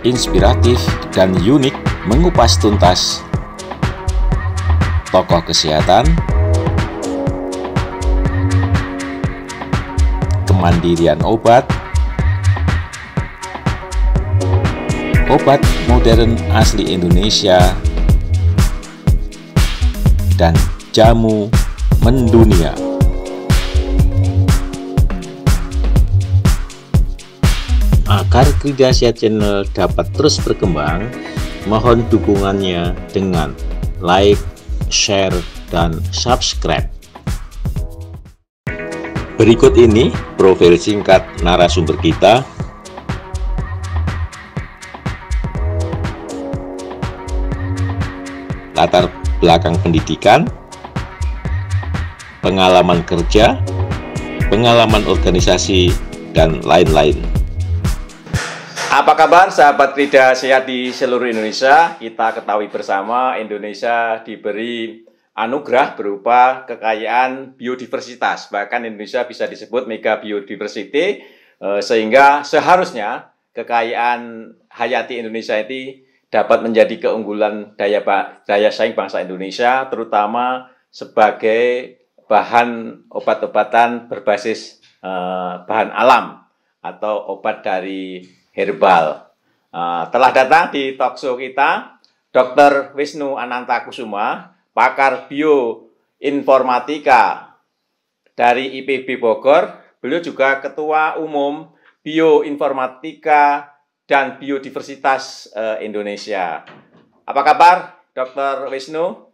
inspiratif dan unik mengupas tuntas tokoh kesehatan, kemandirian obat, obat modern asli Indonesia, dan jamu mendunia. Agar Kridasia Channel dapat terus berkembang, mohon dukungannya dengan like, share, dan subscribe. Berikut ini profil singkat narasumber kita. Latar belakang pendidikan, pengalaman kerja, pengalaman organisasi, dan lain-lain. Apa kabar sahabat Kridasia di seluruh Indonesia? Kita ketahui bersama Indonesia diberi anugerah berupa kekayaan biodiversitas. Bahkan Indonesia bisa disebut mega biodiversity, sehingga seharusnya kekayaan hayati Indonesia ini dapat menjadi keunggulan daya saing bangsa Indonesia, terutama sebagai bahan obat-obatan berbasis bahan alam atau obat dari herbal. Telah datang di talkshow kita Dr. Wisnu Anantakusuma, pakar bioinformatika dari IPB Bogor. Beliau juga Ketua Umum Bioinformatika dan Biodiversitas Indonesia. Apa kabar, Dr. Wisnu?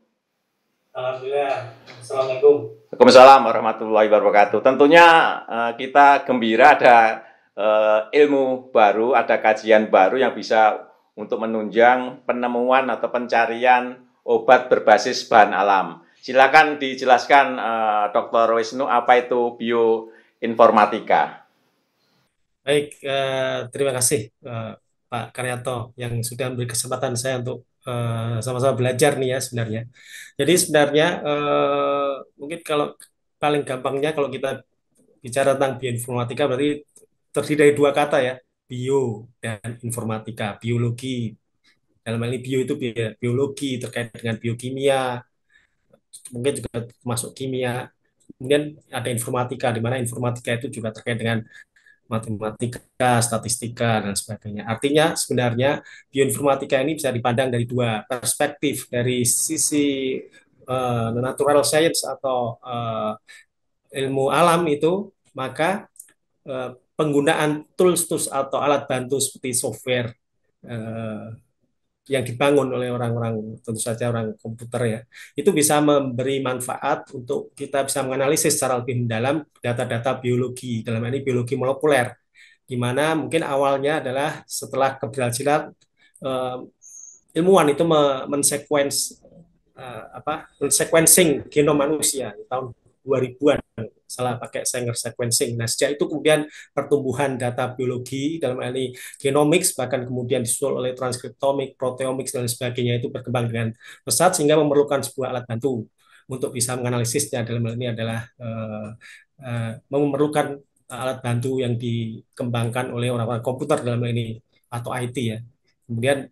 Alhamdulillah. Assalamualaikum. Waalaikumsalam warahmatullahi wabarakatuh. Tentunya kita gembira ada ilmu baru, ada kajian baru yang bisa untuk menunjang penemuan atau pencarian obat berbasis bahan alam. Silakan dijelaskan Dr. Wisnu, apa itu bioinformatika? Baik, terima kasih Pak Karyanto yang sudah memberi kesempatan saya untuk sama-sama belajar nih ya sebenarnya. Jadi sebenarnya mungkin kalau paling gampangnya kalau kita bicara tentang bioinformatika berarti terdiri dari dua kata ya, bio dan informatika. Biologi, dalam hal ini bio itu biologi terkait dengan biokimia, mungkin juga masuk kimia. Kemudian ada informatika, di mana informatika itu juga terkait dengan matematika, statistika, dan sebagainya. Artinya sebenarnya bioinformatika ini bisa dipandang dari dua perspektif, dari sisi natural science atau ilmu alam itu, maka penggunaan tools atau alat bantu seperti software yang dibangun oleh orang-orang, tentu saja orang komputer ya, itu bisa memberi manfaat untuk kita bisa menganalisis secara lebih mendalam data-data biologi, dalam ini biologi molekuler, di mana mungkin awalnya adalah setelah keberhasilan ilmuwan itu men-sequencing genom manusia di tahun 2000-an, salah pakai Sanger sequencing. Nah, sejak itu kemudian pertumbuhan data biologi dalam hal ini genomics, bahkan kemudian disusul oleh transkriptomik, proteomics, dan sebagainya itu berkembang dengan pesat sehingga memerlukan sebuah alat bantu untuk bisa menganalisisnya. Dalam hal ini adalah memerlukan alat bantu yang dikembangkan oleh orang-orang komputer dalam hal ini atau IT ya. Kemudian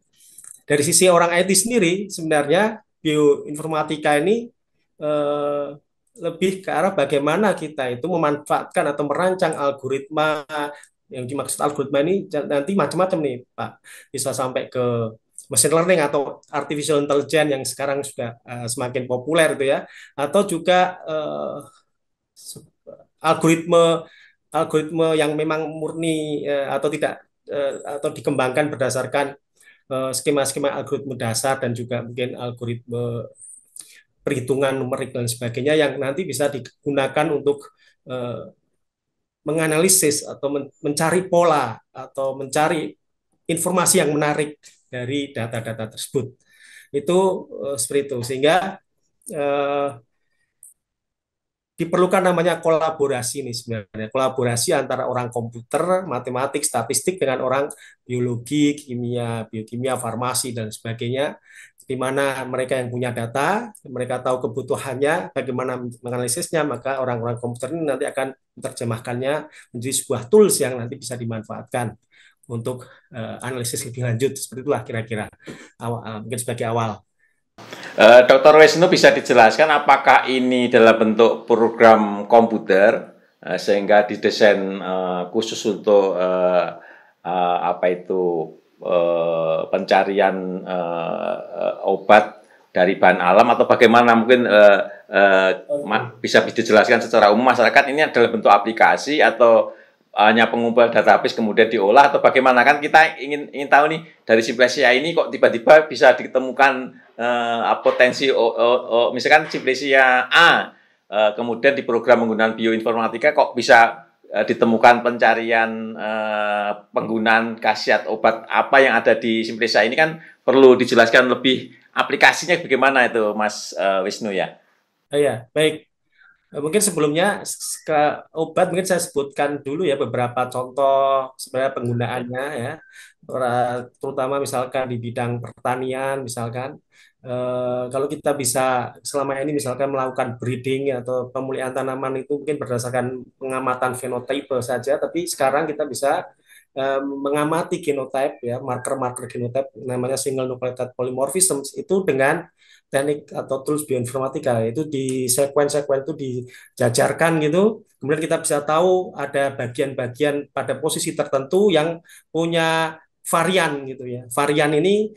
dari sisi orang IT sendiri sebenarnya bioinformatika ini lebih ke arah bagaimana kita itu memanfaatkan atau merancang algoritma. Yang dimaksud algoritma ini nanti macam-macam nih Pak, bisa sampai ke machine learning atau artificial intelligence yang sekarang sudah semakin populer itu ya, atau juga algoritma yang memang murni atau tidak atau dikembangkan berdasarkan skema-skema algoritma dasar dan juga mungkin algoritma perhitungan numerik dan sebagainya yang nanti bisa digunakan untuk menganalisis atau mencari pola atau mencari informasi yang menarik dari data-data tersebut. Itu seperti itu, sehingga diperlukan namanya kolaborasi nih sebenarnya, kolaborasi antara orang komputer, matematik, statistik dengan orang biologi, kimia, biokimia, farmasi dan sebagainya, di mana mereka yang punya data, mereka tahu kebutuhannya, bagaimana menganalisisnya, maka orang-orang komputer ini nanti akan menerjemahkannya menjadi sebuah tools yang nanti bisa dimanfaatkan untuk analisis lebih lanjut. Seperti itulah kira-kira mungkin sebagai awal. Dr. Wisnu bisa dijelaskan apakah ini dalam bentuk program komputer sehingga didesain khusus untuk apa itu pencarian obat dari bahan alam atau bagaimana mungkin bisa dijelaskan secara umum masyarakat ini adalah bentuk aplikasi atau hanya pengumpulan database kemudian diolah atau bagaimana kan kita ingin tahu nih dari Simplesia ini kok tiba-tiba bisa ditemukan potensi misalkan Simplesia A kemudian diprogram menggunakan bioinformatika kok bisa ditemukan pencarian penggunaan khasiat obat apa yang ada di Simplesia ini kan perlu dijelaskan lebih aplikasinya bagaimana itu Mas Wisnu ya. Ya, baik. Mungkin sebelumnya ke obat mungkin saya sebutkan dulu ya beberapa contoh sebenarnya penggunaannya ya, terutama misalkan di bidang pertanian misalkan kalau kita bisa selama ini misalkan melakukan breeding atau pemulihan tanaman itu mungkin berdasarkan pengamatan fenotipe saja, tapi sekarang kita bisa mengamati genotype ya marker-marker genotype namanya single nucleotide polymorphism itu dengan teknik atau tools bioinformatika itu di sekuen-sekuen itu dijajarkan gitu kemudian kita bisa tahu ada bagian-bagian pada posisi tertentu yang punya varian gitu ya varian ini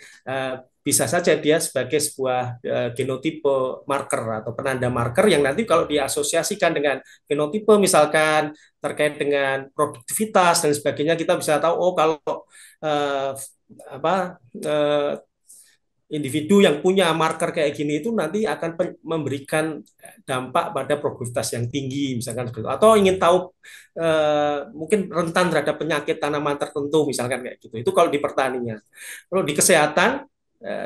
bisa saja dia sebagai sebuah genotipe marker atau penanda marker yang nanti kalau diasosiasikan dengan genotipe misalkan terkait dengan produktivitas dan sebagainya kita bisa tahu oh kalau apa individu yang punya marker kayak gini itu nanti akan memberikan dampak pada produktivitas yang tinggi misalkan seperti itu. Atau ingin tahu mungkin rentan terhadap penyakit tanaman tertentu misalkan kayak gitu. Itu kalau di pertanian. Kalau di kesehatan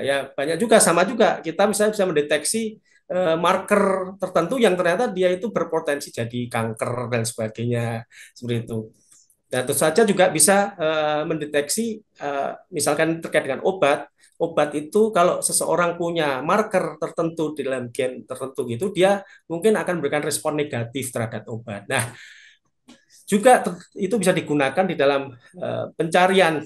ya banyak juga sama juga kita misalnya bisa mendeteksi marker tertentu yang ternyata dia itu berpotensi jadi kanker dan sebagainya seperti itu. Dan tentu saja juga bisa mendeteksi misalkan terkait dengan obat itu kalau seseorang punya marker tertentu di dalam gen tertentu gitu, dia mungkin akan memberikan respon negatif terhadap obat. Nah, juga itu bisa digunakan di dalam pencarian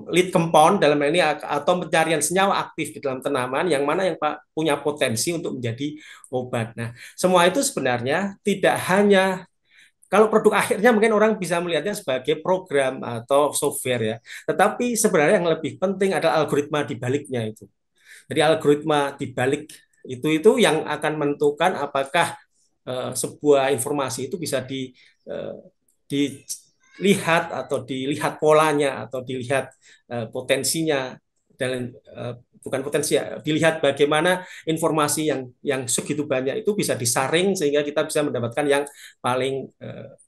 lead compound dalam ini atau pencarian senyawa aktif di dalam tanaman yang mana yang punya potensi untuk menjadi obat. Nah, semua itu sebenarnya tidak hanya kalau produk akhirnya mungkin orang bisa melihatnya sebagai program atau software ya. Tetapi sebenarnya yang lebih penting adalah algoritma di baliknya itu. Jadi algoritma di balik itu yang akan menentukan apakah sebuah informasi itu bisa dilihat atau dilihat polanya atau dilihat potensinya dan bukan potensi ya, dilihat bagaimana informasi yang segitu banyak itu bisa disaring sehingga kita bisa mendapatkan yang paling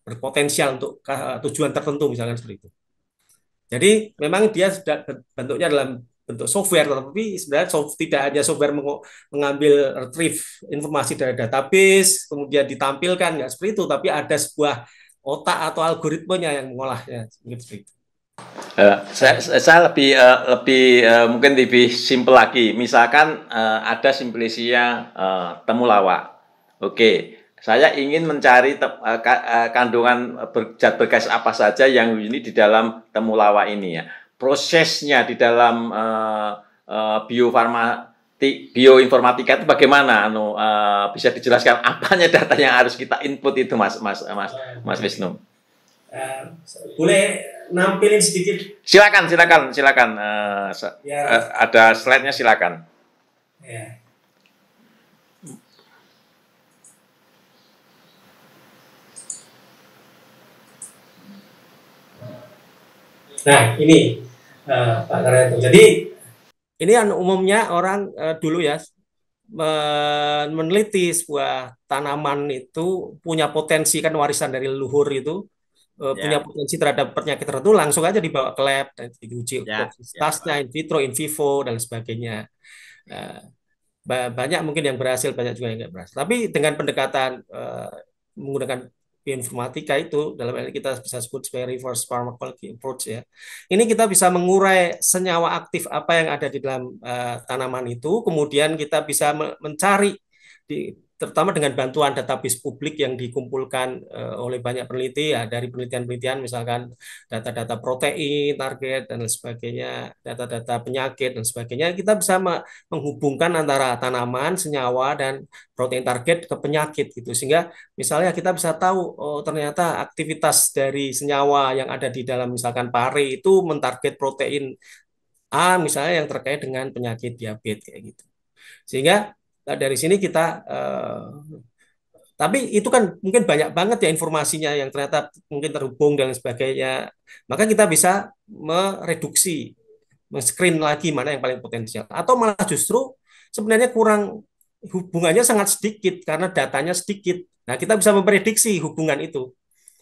berpotensial untuk tujuan tertentu misalkan seperti itu. Jadi memang dia sudah bentuknya dalam bentuk software, tapi sebenarnya tidak hanya software mengambil retrieve informasi dari database kemudian ditampilkan nggak seperti itu, tapi ada sebuah otak atau algoritmenya yang mengolahnya seperti itu. Saya lebih mungkin lebih simpel lagi. Misalkan ada Simplesia temulawak. Oke, saya ingin mencari kandungan zat bergas apa saja yang ini di dalam temulawak ini ya. Prosesnya di dalam bioinformatika itu bagaimana? Bisa dijelaskan apanya data yang harus kita input itu, Mas Wisnu? Boleh nampilin sedikit? Silakan. Ada slide-nya silakan. Ya. Nah, ini Pak Karyanto. Jadi ini umumnya orang dulu ya meneliti sebuah tanaman itu punya potensi kan warisan dari leluhur itu punya potensi terhadap penyakit tertentu langsung aja dibawa ke lab dan diuji toksisitasnya in vitro, in vivo dan sebagainya. Banyak mungkin yang berhasil, banyak juga yang nggak berhasil. Tapi dengan pendekatan menggunakan bioinformatika itu dalam hal ini kita bisa sebut sebagai reverse pharmacology approach ya. Ini kita bisa mengurai senyawa aktif apa yang ada di dalam tanaman itu, kemudian kita bisa mencari terutama dengan bantuan database publik yang dikumpulkan oleh banyak peneliti ya, dari penelitian-penelitian misalkan data-data protein, target dan lain sebagainya, data-data penyakit dan sebagainya, kita bisa menghubungkan antara tanaman, senyawa dan protein target ke penyakit gitu. Sehingga misalnya kita bisa tahu oh ternyata aktivitas dari senyawa yang ada di dalam misalkan pare itu mentarget protein A misalnya yang terkait dengan penyakit diabetes kayak gitu. Sehingga dari sini kita tapi itu kan mungkin banyak banget ya informasinya yang ternyata mungkin terhubung dan sebagainya. Maka kita bisa mereduksi, men-screen lagi mana yang paling potensial. Atau malah justru sebenarnya kurang, hubungannya sangat sedikit karena datanya sedikit. Nah, kita bisa memprediksi hubungan itu.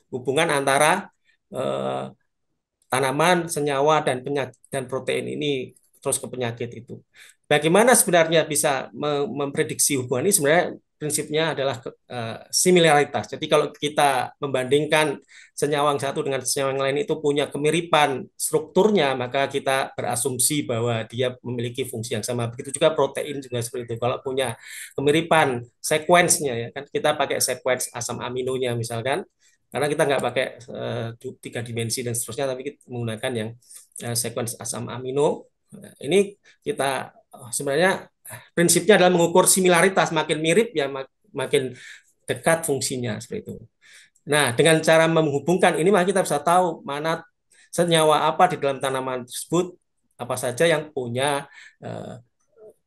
Hubungan antara eh, tanaman, senyawa dan penyakit dan protein ini terus ke penyakit itu. Bagaimana sebenarnya bisa memprediksi hubungan ini? Sebenarnya prinsipnya adalah similaritas. Jadi kalau kita membandingkan senyawa yang satu dengan senyawa yang lain itu punya kemiripan strukturnya, maka kita berasumsi bahwa dia memiliki fungsi yang sama. Begitu juga protein juga seperti itu. Kalau punya kemiripan sekuensnya ya kan, kita pakai sekuens asam aminonya misalkan, karena kita nggak pakai tiga dimensi dan seterusnya, tapi kita menggunakan yang sequence asam amino. Ini kita sebenarnya prinsipnya adalah mengukur similaritas, makin mirip ya makin dekat fungsinya seperti itu. Nah, dengan cara menghubungkan ini maka kita bisa tahu mana senyawa apa di dalam tanaman tersebut, apa saja yang punya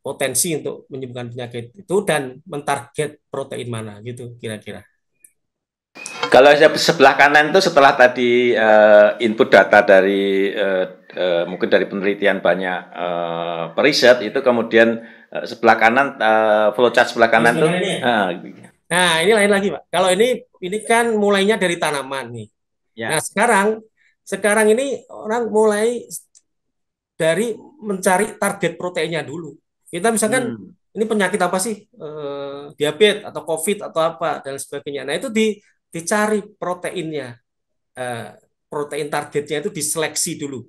potensi untuk menyembuhkan penyakit itu dan mentarget protein mana gitu kira-kira. Kalau sebelah kanan itu setelah tadi input data dari mungkin dari penelitian banyak periset itu kemudian sebelah kanan flowchart sebelah kanan itu. Nah, ini lain lagi, Pak. Kalau ini kan mulainya dari tanaman nih. Ya. Nah, sekarang ini orang mulai dari mencari target proteinnya dulu. Kita misalkan ini penyakit apa sih? Diabetes atau COVID atau apa dan sebagainya. Nah, itu dicari proteinnya, protein targetnya itu diseleksi dulu,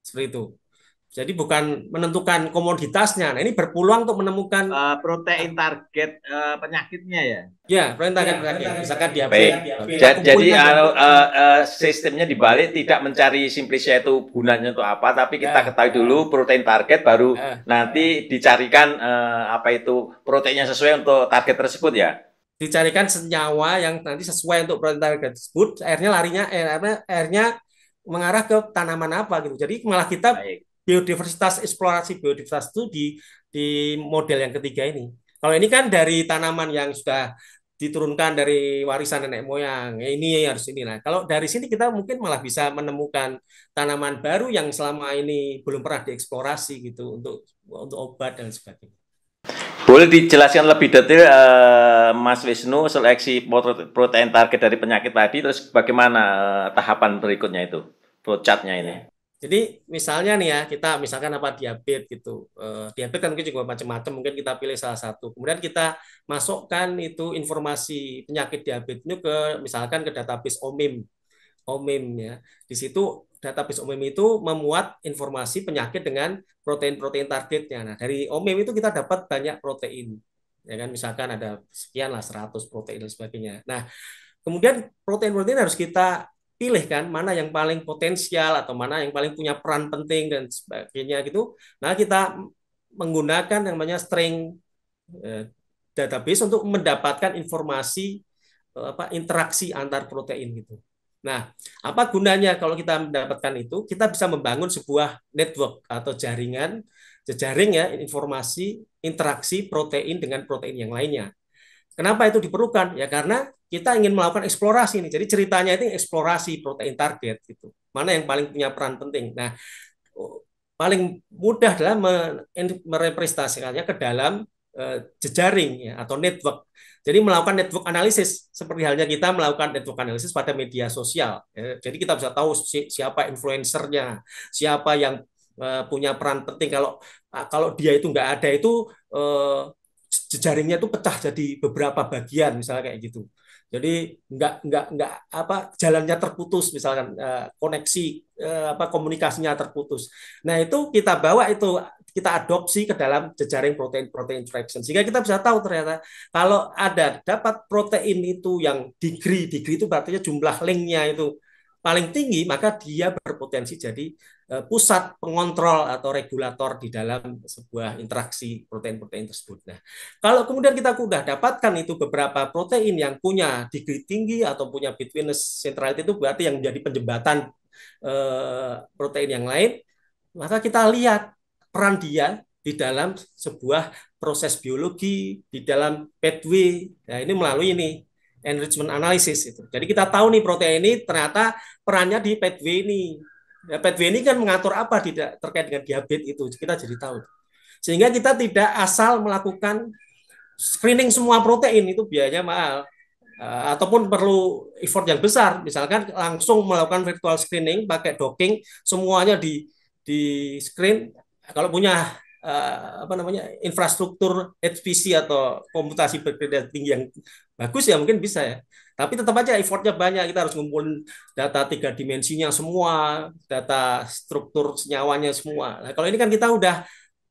seperti itu. Jadi bukan menentukan komoditasnya. Nah, ini berpeluang untuk menemukan protein target penyakitnya ya. Ya, protein target penyakit. Misalkan diabetes. Jadi sistemnya dibalik, tidak mencari simplisnya itu gunanya untuk apa, tapi kita ketahui dulu protein target, baru nanti dicarikan apa itu proteinnya sesuai untuk target tersebut ya. Dicarikan senyawa yang nanti sesuai untuk protein target tersebut, akhirnya mengarah ke tanaman apa gitu. Jadi malah kita biodiversitas, eksplorasi biodiversitas itu di model yang ketiga ini. Kalau ini kan dari tanaman yang sudah diturunkan dari warisan nenek moyang, ini harus ini. Nah, kalau dari sini kita mungkin malah bisa menemukan tanaman baru yang selama ini belum pernah dieksplorasi gitu untuk obat dan sebagainya. Boleh dijelaskan lebih detail Mas Wisnu seleksi protein target dari penyakit tadi, terus bagaimana tahapan berikutnya itu, flowchart-nya ini? Jadi misalnya nih ya, kita misalkan apa diabetes gitu. Diabetes kan mungkin juga macam-macam, mungkin kita pilih salah satu. Kemudian kita masukkan itu informasi penyakit diabetes itu misalkan ke database OMIM ya. Di situ database OMIM itu memuat informasi penyakit dengan protein-protein targetnya. Nah, dari OMIM itu kita dapat banyak protein. Ya kan, misalkan ada sekian lah 100 protein dan sebagainya. Nah, kemudian protein-protein harus kita pilih kan mana yang paling potensial atau mana yang paling punya peran penting dan sebagainya gitu. Nah, kita menggunakan yang namanya string database untuk mendapatkan informasi interaksi antar protein gitu. Nah, apa gunanya kalau kita mendapatkan itu? Kita bisa membangun sebuah network atau jaringan, jejaring ya, informasi interaksi protein dengan protein yang lainnya. Kenapa itu diperlukan? Ya karena kita ingin melakukan eksplorasi nih. Jadi ceritanya itu eksplorasi protein target gitu. Mana yang paling punya peran penting. Nah, paling mudah adalah merepresentasikannya ke dalam jejaring ya, atau network. Jadi melakukan network analisis seperti halnya kita melakukan network analisis pada media sosial. Ya. Jadi kita bisa tahu siapa influencernya, siapa yang punya peran penting. Kalau dia itu nggak ada itu jejaringnya itu pecah jadi beberapa bagian misalnya kayak gitu. Jadi nggak apa jalannya terputus misalkan koneksi apa komunikasinya terputus. Nah itu kita bawa itu kita adopsi ke dalam jejaring protein-protein interaction sehingga kita bisa tahu ternyata kalau ada dapat protein itu yang degree itu berarti jumlah linknya itu paling tinggi maka dia berpotensi jadi pusat pengontrol atau regulator di dalam sebuah interaksi protein-protein tersebut. Nah, kalau kemudian kita sudah dapatkan itu beberapa protein yang punya degree tinggi atau punya betweenness centrality itu berarti yang menjadi penjembatan protein yang lain, maka kita lihat peran dia di dalam sebuah proses biologi, di dalam pathway. Nah, ini melalui ini enrichment analysis itu. Jadi kita tahu nih protein ini ternyata perannya di pathway ini. Ya, pathway ini kan mengatur apa tidak terkait dengan diabetes itu kita jadi tahu. Sehingga kita tidak asal melakukan screening semua protein itu biayanya mahal. Ataupun perlu effort yang besar, misalkan langsung melakukan virtual screening pakai docking semuanya di screen. Kalau punya apa namanya infrastruktur HPC atau komputasi berkredit tinggi yang bagus ya mungkin bisa ya. Tapi tetap aja effortnya banyak. Kita harus ngumpulin data 3 dimensinya semua, data struktur senyawanya semua. Nah, kalau ini kan kita udah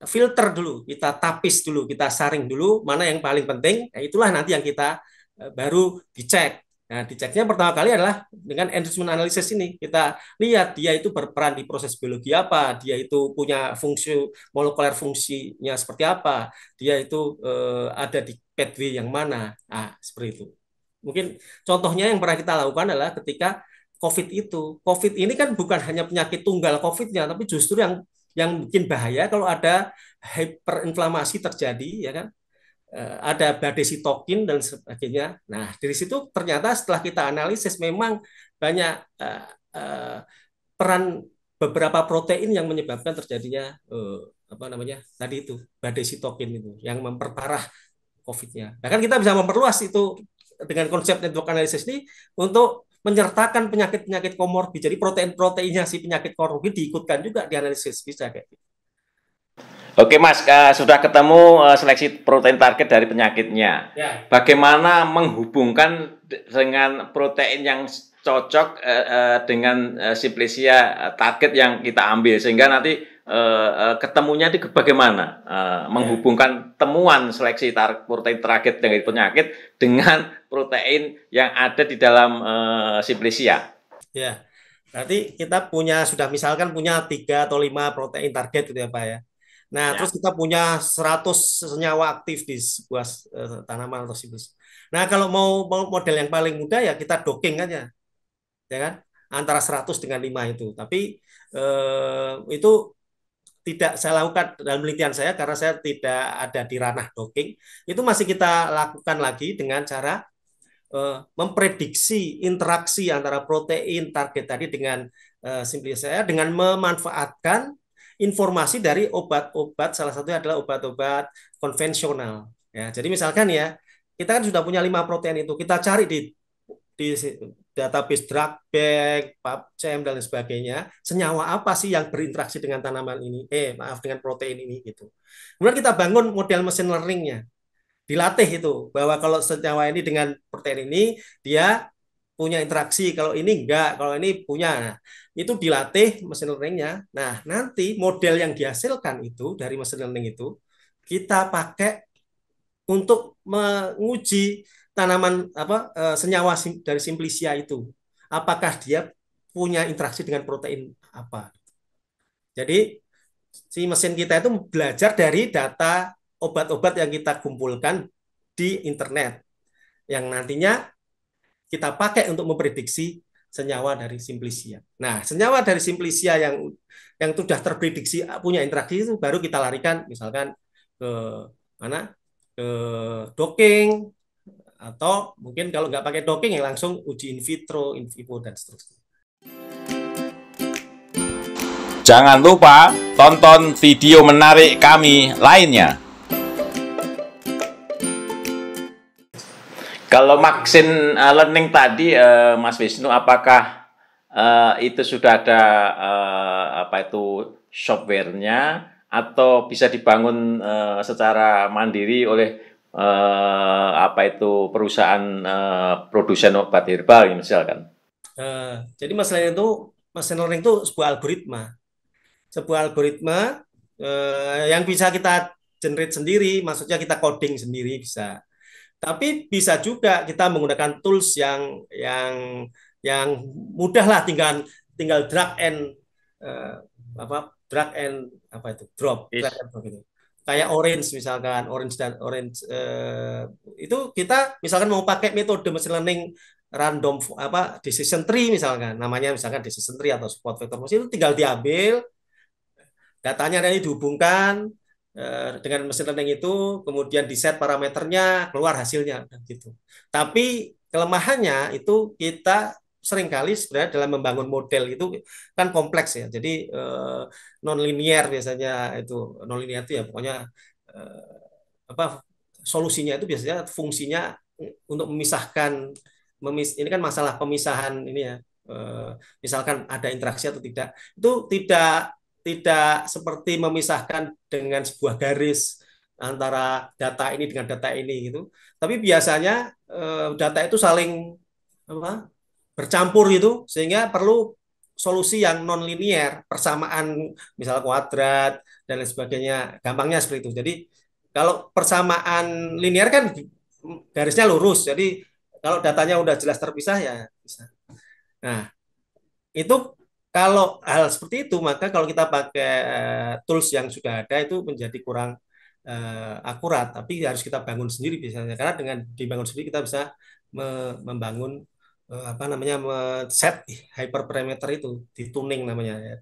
filter dulu, kita tapis dulu, kita saring dulu mana yang paling penting. Nah, itulah nanti yang kita baru dicek. Nah, diceknya pertama kali adalah dengan enrichment analysis ini. Kita lihat dia itu berperan di proses biologi apa, dia itu punya fungsi molekuler fungsinya seperti apa, dia itu ada di pathway yang mana. Nah, seperti itu. Mungkin contohnya yang pernah kita lakukan adalah ketika COVID itu. COVID ini kan bukan hanya penyakit tunggal COVID-nya, tapi justru yang bikin bahaya kalau ada hyperinflamasi terjadi, ya kan? Ada badai sitokin dan sebagainya. Nah, dari situ ternyata setelah kita analisis memang banyak peran beberapa protein yang menyebabkan terjadinya apa namanya tadi itu badai sitokin itu yang memperparah COVID-nya. Nah, kan kita bisa memperluas itu dengan konsep network analysis ini untuk menyertakan penyakit-penyakit komorbid. Jadi protein-proteinnya si penyakit komorbid diikutkan juga di analisis bisa kayak gitu. Oke Mas, sudah ketemu seleksi protein target dari penyakitnya. Ya. Bagaimana menghubungkan dengan protein yang cocok dengan Simplicia target yang kita ambil sehingga nanti ketemunya itu bagaimana menghubungkan temuan seleksi protein target dari penyakit dengan protein yang ada di dalam Simplicia. Ya, berarti kita sudah misalkan punya 3 atau 5 protein target gitu ya Pak ya. Nah, terus kita punya 100 senyawa aktif di sebuah tanaman atau siklus. Nah, kalau mau model yang paling mudah ya kita docking aja. Ya kan? Antara 100 dengan 5 itu. Tapi itu tidak saya lakukan dalam penelitian saya karena saya tidak ada di ranah docking. Itu masih kita lakukan lagi dengan cara memprediksi interaksi antara protein target tadi dengan Simplicia dengan memanfaatkan informasi dari obat-obat, salah satunya adalah obat-obat konvensional. Ya, jadi misalkan ya, kita kan sudah punya 5 protein itu, kita cari di database drug bank, PubChem dan sebagainya, senyawa apa sih yang berinteraksi dengan tanaman ini? Dengan protein ini gitu. Kemudian kita bangun model machine learning-nya. Dilatih itu bahwa kalau senyawa ini dengan protein ini dia punya interaksi, kalau ini enggak, kalau ini punya. Nah, itu dilatih mesin learning-nya. Nah, nanti model yang dihasilkan itu dari mesin learning itu kita pakai untuk menguji tanaman senyawa dari Simplicia itu. Apakah dia punya interaksi dengan protein apa. Jadi si mesin kita itu belajar dari data obat-obat yang kita kumpulkan di internet yang nantinya kita pakai untuk memprediksi senyawa dari Simplicia. Nah, senyawa dari Simplicia yang sudah terprediksi punya interaksi itu baru kita larikan misalkan ke mana? Ke docking atau mungkin kalau nggak pakai docking ya langsung uji in vitro, in vivo dan seterusnya. Jangan lupa tonton video menarik kami lainnya. Kalau machine learning tadi, Mas Wisnu, apakah itu sudah ada software-nya atau bisa dibangun secara mandiri oleh apa itu perusahaan produsen obat herbal misalkan. Jadi machine learning itu sebuah algoritma yang bisa kita generate sendiri, maksudnya kita coding sendiri bisa. Tapi bisa juga kita menggunakan tools yang mudah lah, tinggal drag and drop, Yes. drag and drop gitu. Kayak Orange misalkan, Orange itu kita misalkan mau pakai metode machine learning random decision tree misalkan, namanya misalkan decision tree atau support vector machine, itu tinggal diambil datanya dari dihubungkan dengan mesin learning itu, kemudian di set parameternya, keluar hasilnya gitu. Tapi kelemahannya itu kita seringkali sebenarnya dalam membangun model itu kan kompleks ya. Jadi non-linear biasanya itu. Non-linear itu ya pokoknya solusinya itu biasanya fungsinya untuk memisahkan ini kan masalah pemisahan ini ya. Misalkan ada interaksi atau tidak. Itu tidak seperti memisahkan dengan sebuah garis antara data ini dengan data ini gitu. Tapi biasanya data itu saling bercampur gitu, sehingga perlu solusi yang non linear, persamaan misal kuadrat dan lain sebagainya. Gampangnya seperti itu. Jadi kalau persamaan linear kan garisnya lurus. Jadi kalau datanya udah jelas terpisah ya bisa. Nah, itu kalau hal seperti itu, maka kalau kita pakai tools yang sudah ada itu menjadi kurang akurat, tapi harus kita bangun sendiri biasanya. Karena dengan dibangun sendiri kita bisa membangun set hyperparameter itu, di tuning namanya ya.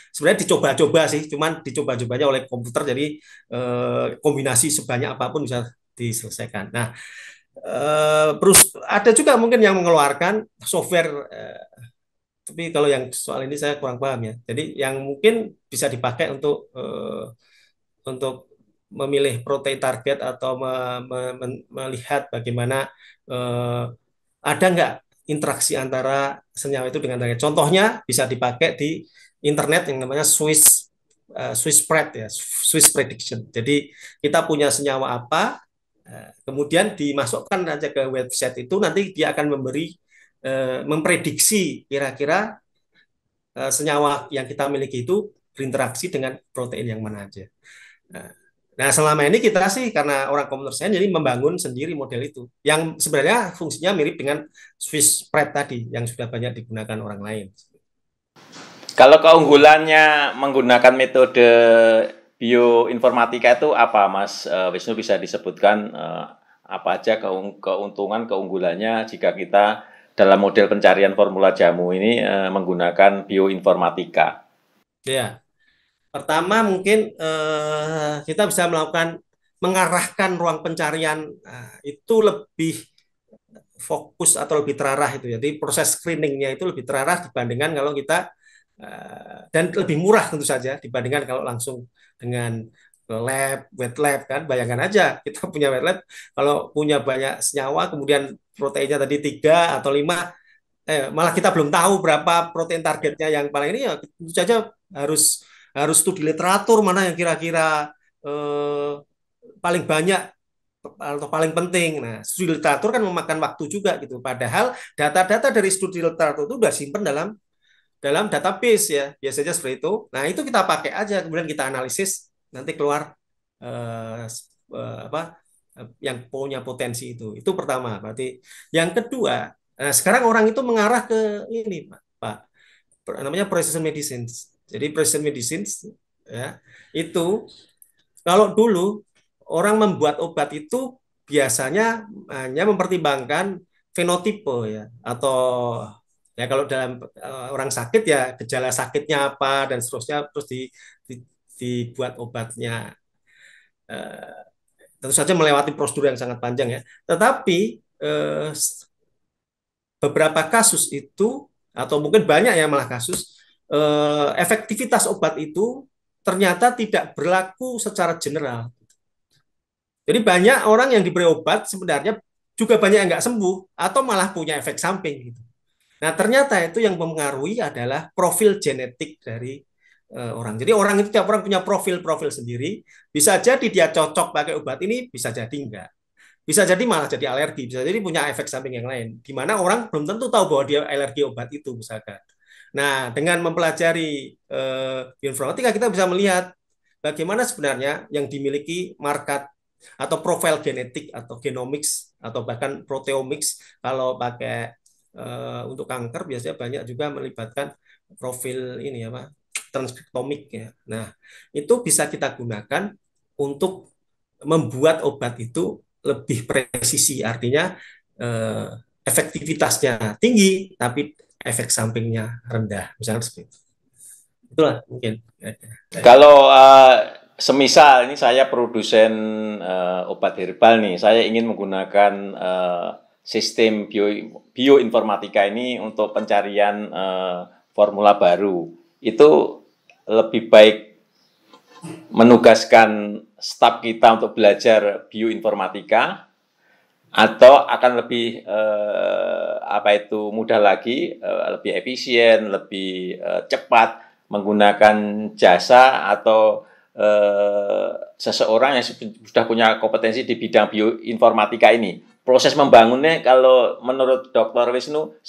Sebenarnya dicoba-coba sih, cuman dicoba-cobanya oleh komputer, jadi kombinasi sebanyak apapun bisa diselesaikan. Nah, ada juga mungkin yang mengeluarkan software, tapi kalau yang soal ini saya kurang paham ya. Jadi yang mungkin bisa dipakai untuk memilih protein target atau melihat bagaimana ada nggak interaksi antara senyawa itu dengan target. Contohnya bisa dipakai di internet yang namanya Swiss spread ya, Swiss prediction. Jadi kita punya senyawa apa, kemudian dimasukkan aja ke website itu, nanti dia akan memprediksi kira-kira senyawa yang kita miliki itu berinteraksi dengan protein yang mana aja. Nah, selama ini kita sih karena orang komputer science jadi membangun sendiri model itu, yang sebenarnya fungsinya mirip dengan Swiss spread tadi yang sudah banyak digunakan orang lain. Kalau keunggulannya menggunakan metode bioinformatika itu apa, Mas Wisnu, bisa disebutkan apa aja keuntungan, keunggulannya jika kita dalam model pencarian formula jamu ini menggunakan bioinformatika? Ya, pertama mungkin kita bisa mengarahkan ruang pencarian itu lebih fokus atau lebih terarah itu. Jadi proses screeningnya itu lebih terarah dibandingkan kalau kita dan lebih murah tentu saja dibandingkan kalau langsung dengan wet lab kan. Bayangkan aja kita punya wet lab, kalau punya banyak senyawa, kemudian proteinnya tadi 3 atau 5, malah kita belum tahu berapa protein targetnya yang paling ini, ya tentu saja harus studi literatur mana yang kira-kira paling banyak atau paling penting. Nah, studi literatur kan memakan waktu juga gitu. Padahal data-data dari studi literatur itu sudah simpan dalam database ya, biasanya seperti itu. Nah, itu kita pakai aja, kemudian kita analisis, nanti keluar yang punya potensi itu. Itu pertama. Berarti yang kedua, nah sekarang orang itu mengarah ke ini, Pak, namanya precision medicine. Jadi precision medicine ya, itu kalau dulu orang membuat obat itu biasanya hanya mempertimbangkan fenotipe ya, atau ya kalau dalam orang sakit ya gejala sakitnya apa dan seterusnya, terus dibuat obatnya. Tentu saja melewati prosedur yang sangat panjang ya. Tetapi beberapa kasus itu, atau mungkin banyak ya malah kasus, efektivitas obat itu ternyata tidak berlaku secara general. Jadi banyak orang yang diberi obat sebenarnya juga banyak yang nggak sembuh atau malah punya efek samping gitu. Nah, ternyata itu yang mempengaruhi adalah profil genetik dari orang. Jadi orang itu, tiap orang punya profil sendiri. Bisa jadi dia cocok pakai obat ini, bisa jadi enggak. bisa jadi malah jadi alergi, bisa jadi punya efek samping yang lain, di mana orang belum tentu tahu bahwa dia alergi obat itu misalkan. Nah, dengan mempelajari bioinformatika kita bisa melihat bagaimana sebenarnya yang dimiliki market atau profil genetik atau genomics atau bahkan proteomics kalau pakai untuk kanker biasanya banyak juga melibatkan profil ini apa transkriptomik ya. Nah, itu bisa kita gunakan untuk membuat obat itu lebih presisi, artinya eh, efektivitasnya tinggi tapi efek sampingnya rendah, misalnya seperti itu. Itulah mungkin. Kalau semisal ini saya produsen obat herbal nih, saya ingin menggunakan sistem bioinformatika ini untuk pencarian formula baru. Itu lebih baik menugaskan staf kita untuk belajar bioinformatika atau akan lebih mudah lagi, lebih efisien, lebih cepat menggunakan jasa atau seseorang yang sudah punya kompetensi di bidang bioinformatika ini. Proses membangunnya kalau menurut Dr. Wisnu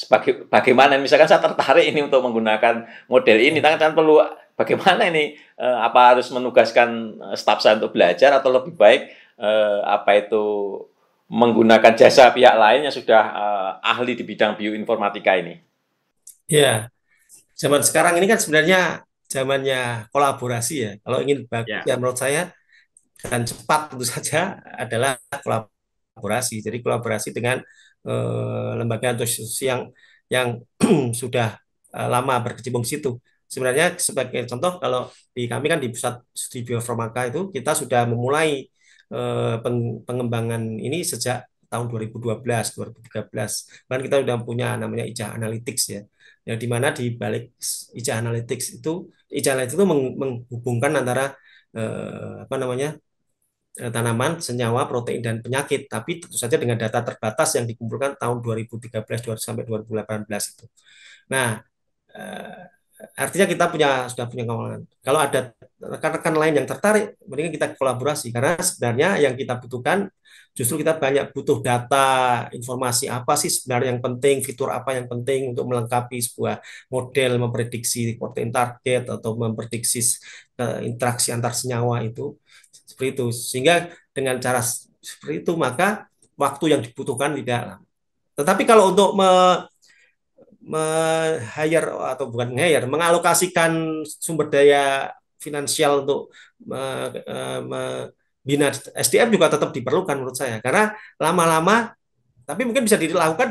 bagaimana? Misalkan saya tertarik ini untuk menggunakan model ini, kan perlu bagaimana ini? Apa harus menugaskan staf saya untuk belajar atau lebih baik menggunakan jasa pihak lain yang sudah ahli di bidang bioinformatika ini? Ya, zaman sekarang ini kan sebenarnya zamannya kolaborasi ya. Kalau ingin bagus ya menurut saya dan cepat tentu saja adalah kolaborasi. Jadi kolaborasi dengan lembaga atau institusi yang sudah lama berkecimpung di situ. Sebenarnya sebagai contoh kalau di kami kan di pusat studi bioinformatika itu kita sudah memulai pengembangan ini sejak tahun 2012, 2013. Bahkan kita sudah punya namanya IJA Analytics ya. Yang di mana di balik IJA Analytics itu menghubungkan antara tanaman, senyawa, protein, dan penyakit. Tapi tentu saja dengan data terbatas yang dikumpulkan tahun 2013 sampai 2018 itu. Nah, artinya kita sudah punya kawan. Kalau ada rekan-rekan lain yang tertarik, mending kita kolaborasi. Karena sebenarnya yang kita butuhkan, justru kita banyak butuh data, informasi apa sih sebenarnya yang penting, fitur apa yang penting untuk melengkapi sebuah model memprediksi protein target atau memprediksi interaksi antar senyawa itu. Seperti itu. Sehingga dengan cara seperti itu, maka waktu yang dibutuhkan tidak lama. Tetapi kalau untuk hire atau bukan hire, mengalokasikan sumber daya finansial untuk membina SDM juga tetap diperlukan menurut saya. Karena lama-lama, tapi mungkin bisa dilakukan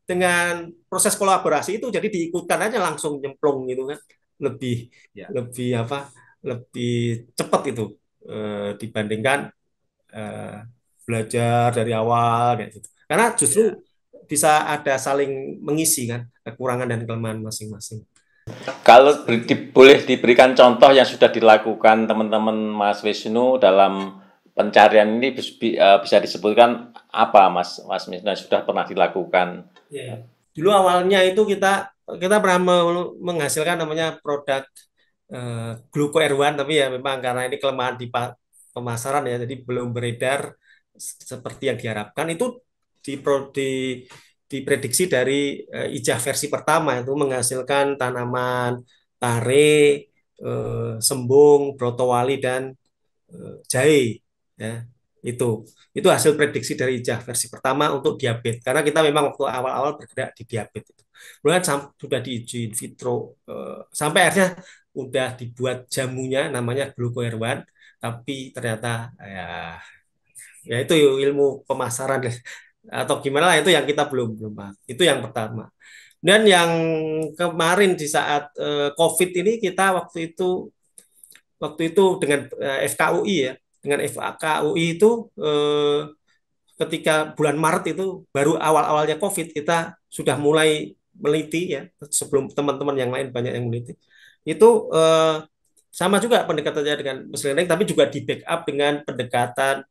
dengan proses kolaborasi itu, jadi diikutkan aja langsung nyemplung gitu kan, lebih lebih cepat itu dibandingkan belajar dari awal kayak gitu. Karena justru bisa ada saling mengisi kan kekurangan dan kelemahan masing-masing. Kalau boleh diberikan contoh yang sudah dilakukan teman-teman Mas Wisnu dalam pencarian ini bisa disebutkan apa Mas Wisnu sudah pernah dilakukan? Ya. Dulu awalnya itu kita pernah menghasilkan namanya produk Gluko R1, tapi ya memang karena ini kelemahan di pemasaran ya, jadi belum beredar seperti yang diharapkan. Itu diprediksi dari IJA versi pertama itu menghasilkan tanaman tare, sembung, brotowali, dan jahe ya. Itu hasil prediksi dari IJA versi pertama untuk diabetes, karena kita memang waktu awal-awal bergerak di diabetes itu. Kemudian sudah diuji in vitro sampai akhirnya udah dibuat jamunya namanya glukoherwan, tapi ternyata ya itu ilmu pemasaran atau gimana lah, itu yang kita belum bahas. Itu yang pertama. Dan yang kemarin di saat COVID ini kita waktu itu dengan FKUI ya, dengan FKUI itu ketika bulan Maret itu baru awal-awalnya COVID, kita sudah mulai meneliti ya, sebelum teman-teman yang lain banyak yang meneliti. Itu sama juga pendekatannya dengan machine learning, tapi juga di backup dengan pendekatan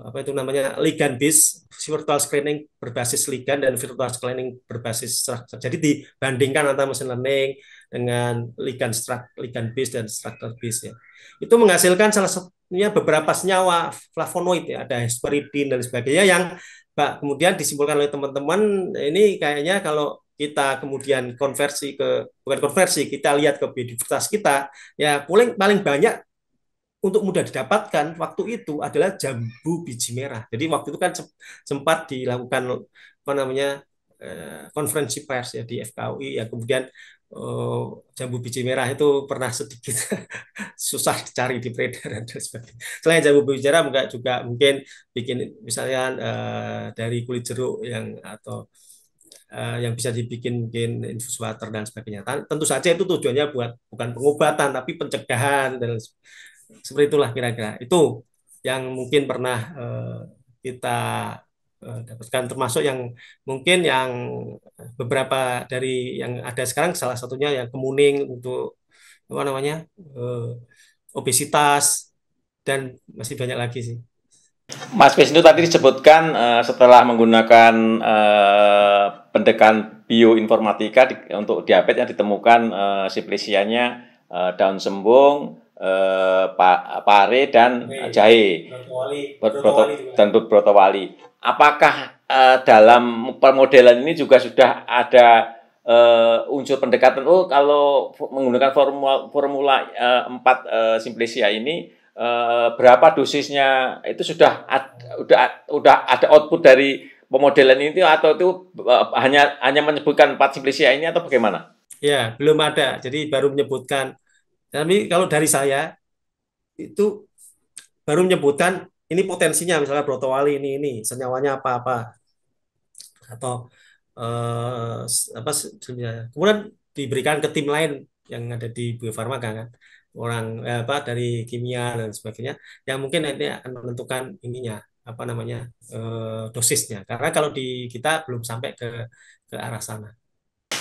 apa itu namanya, ligand based virtual screening berbasis ligand dan virtual screening berbasis structure. Jadi dibandingkan antara machine learning dengan ligand based dan structure based ya. Itu menghasilkan salah satunya beberapa senyawa flavonoid ya, ada hesperidin dan sebagainya yang kemudian disimpulkan oleh teman-teman ini kayaknya kalau kita kemudian bukan konversi, kita lihat ke biodiversitas kita, ya paling paling banyak untuk mudah didapatkan waktu itu adalah jambu biji merah. Jadi waktu itu kan sempat dilakukan apa namanya konferensi pers ya di FKUI ya, kemudian jambu biji merah itu pernah sedikit susah dicari di peredaran dan sebagainya. Selain jambu biji merah juga mungkin bikin misalnya dari kulit jeruk atau yang bisa dibikin mungkin infus water dan sebagainya. Tentu saja itu tujuannya bukan pengobatan tapi pencegahan dan seperti itulah kira-kira. Itu yang mungkin pernah kita dapatkan, termasuk yang mungkin yang beberapa dari yang ada sekarang, salah satunya yang kemuning untuk apa namanya obesitas, dan masih banyak lagi sih. Mas Wisnu tadi disebutkan setelah menggunakan pendekatan bioinformatika untuk diabetes yang ditemukan siplesianya daun sembung, pare dan jahe, dan brotowali. Apakah dalam permodelan ini juga sudah ada unsur pendekatan? Oh, kalau menggunakan formula 4 simplesia ini berapa dosisnya, itu sudah ada output dari pemodelan ini, atau itu hanya menyebutkan 4 simplesia ini, atau bagaimana? Ya, belum ada. Jadi baru menyebutkan. Tapi kalau dari saya itu baru menyebutkan ini potensinya, misalnya brotowali ini senyawanya apa-apa atau apa sebenarnya. Kemudian diberikan ke tim lain yang ada di Bio Farma kan, orang dari kimia dan sebagainya, yang mungkin nanti akan menentukan ininya apa namanya dosisnya. Karena kalau di kita belum sampai ke arah sana.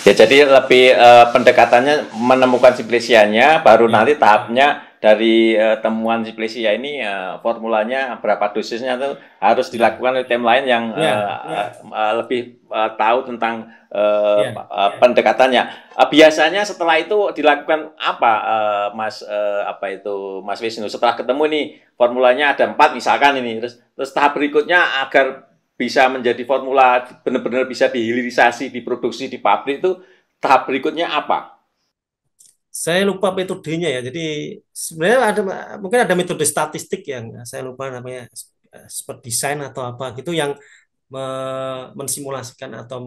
Ya, jadi lebih pendekatannya menemukan simplesianya, baru nanti tahapnya dari temuan simplesia ini formulanya berapa dosisnya itu harus dilakukan oleh tim lain yang lebih tahu tentang pendekatannya. Biasanya setelah itu dilakukan apa, Mas Wisnu? Setelah ketemu nih formulanya ada 4 misalkan ini, terus tahap berikutnya agar bisa menjadi formula benar-benar bisa dihilirisasi, diproduksi di pabrik, itu tahap berikutnya apa? Saya lupa metodenya ya. Jadi sebenarnya mungkin ada metode statistik yang saya lupa namanya, seperti desain atau apa gitu, yang mensimulasikan atau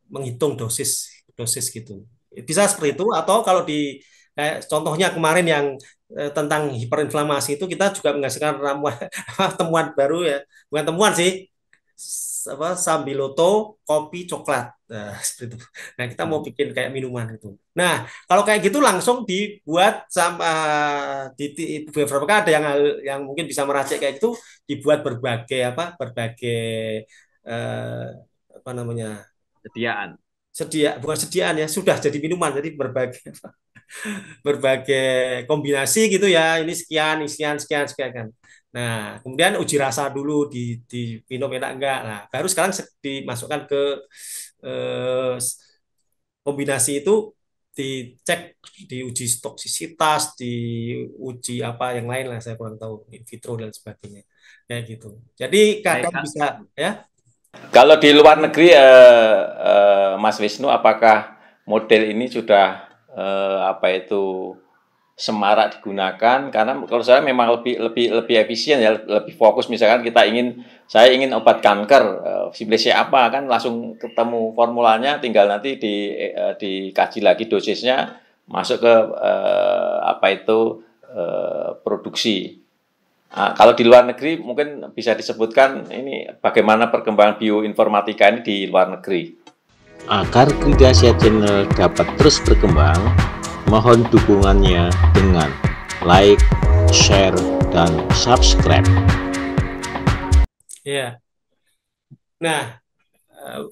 menghitung dosis gitu. Bisa seperti itu, atau kalau contohnya kemarin yang tentang hiperinflamasi itu, kita juga menghasilkan temuan baru ya, bukan temuan sih, sambiloto kopi coklat. Nah, seperti itu. Nah, kita mau bikin kayak minuman itu. Nah, kalau kayak gitu langsung dibuat sama di beberapa ada yang mungkin bisa meracik kayak itu, dibuat berbagai apa namanya, bukan sediaan ya, sudah jadi minuman, jadi berbagai kombinasi gitu ya, ini sekian kan. Nah, kemudian uji rasa dulu di minum enak enggak. Nah, baru sekarang dimasukkan ke kombinasi itu, dicek, diuji toksisitas, diuji apa yang lain lah, saya kurang tahu, in vitro dan sebagainya kayak gitu. Jadi kadang bisa ya. Kalau di luar negeri, Mas Wisnu, apakah model ini sudah semarak digunakan? Karena kalau saya memang lebih efisien ya, lebih fokus. Misalkan saya ingin obat kanker, simplesia apa, kan langsung ketemu formulanya, tinggal nanti dikaji lagi dosisnya, masuk ke produksi. Nah, kalau di luar negeri mungkin bisa disebutkan ini bagaimana perkembangan bioinformatika ini di luar negeri. Agar Kridasia Channel dapat terus berkembang, mohon dukungannya dengan like, share, dan subscribe. Ya. Nah,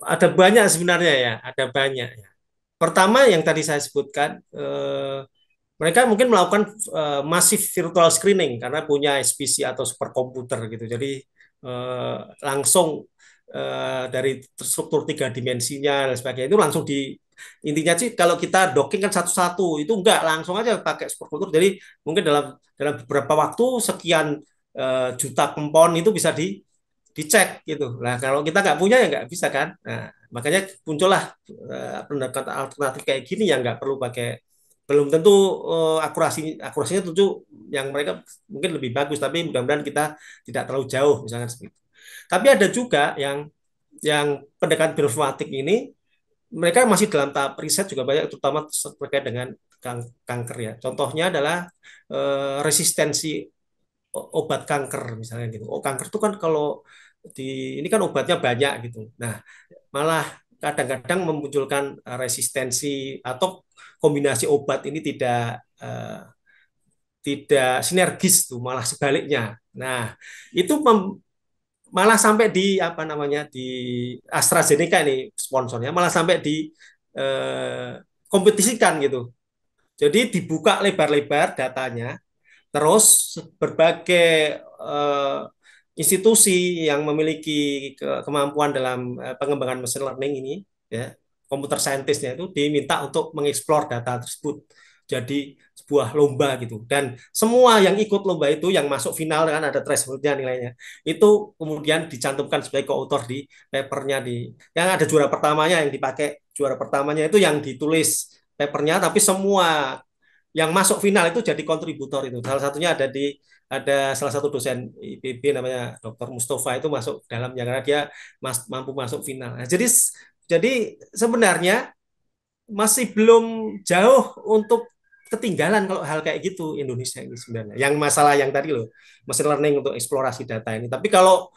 ada banyak sebenarnya ya, ada banyak ya. Pertama yang tadi saya sebutkan, mereka mungkin melakukan massive virtual screening karena punya SPC atau superkomputer gitu. Jadi langsung dari struktur tiga dimensinya dan sebagainya itu langsung di intinya sih kalau kita docking kan satu-satu itu enggak langsung aja pakai superkomputer. Jadi mungkin dalam dalam beberapa waktu sekian juta kompon itu bisa dicek gitu. Nah kalau kita nggak punya ya nggak bisa kan. Nah makanya muncullah pendekatan alternatif kayak gini yang nggak perlu pakai belum tentu akurasinya tentu yang mereka mungkin lebih bagus tapi mudah-mudahan kita tidak terlalu jauh misalnya seperti itu. Tapi ada juga yang pendekatan bioinformatik ini mereka masih dalam tahap riset juga banyak terutama terkait dengan kanker ya. Contohnya adalah resistensi obat kanker misalnya gitu. Oh kanker itu kan kalau ini kan obatnya banyak gitu. Nah malah kadang-kadang memunculkan resistensi atau kombinasi obat ini tidak sinergis tuh malah sebaliknya. Nah itu malah sampai di apa namanya di AstraZeneca ini sponsornya malah sampai di eh, kompetisikan gitu. Jadi dibuka lebar-lebar datanya, terus berbagai institusi yang memiliki kemampuan dalam pengembangan machine learning ini, ya, komputer scientist-nya itu diminta untuk mengeksplor data tersebut. Jadi sebuah lomba gitu. Dan semua yang ikut lomba itu, yang masuk final kan ada threshold-nya nilainya, itu kemudian dicantumkan sebagai co-author di papernya yang ada juara pertamanya yang dipakai juara pertamanya itu yang ditulis papernya, tapi semua yang masuk final itu jadi kontributor itu. Salah satunya ada salah satu dosen IPB namanya Dr. Mustafa itu masuk dalamnya karena dia mampu masuk final. Nah, jadi sebenarnya masih belum jauh untuk ketinggalan kalau hal kayak gitu Indonesia ini sebenarnya. Yang masalah yang tadi loh, machine learning untuk eksplorasi data ini. Tapi kalau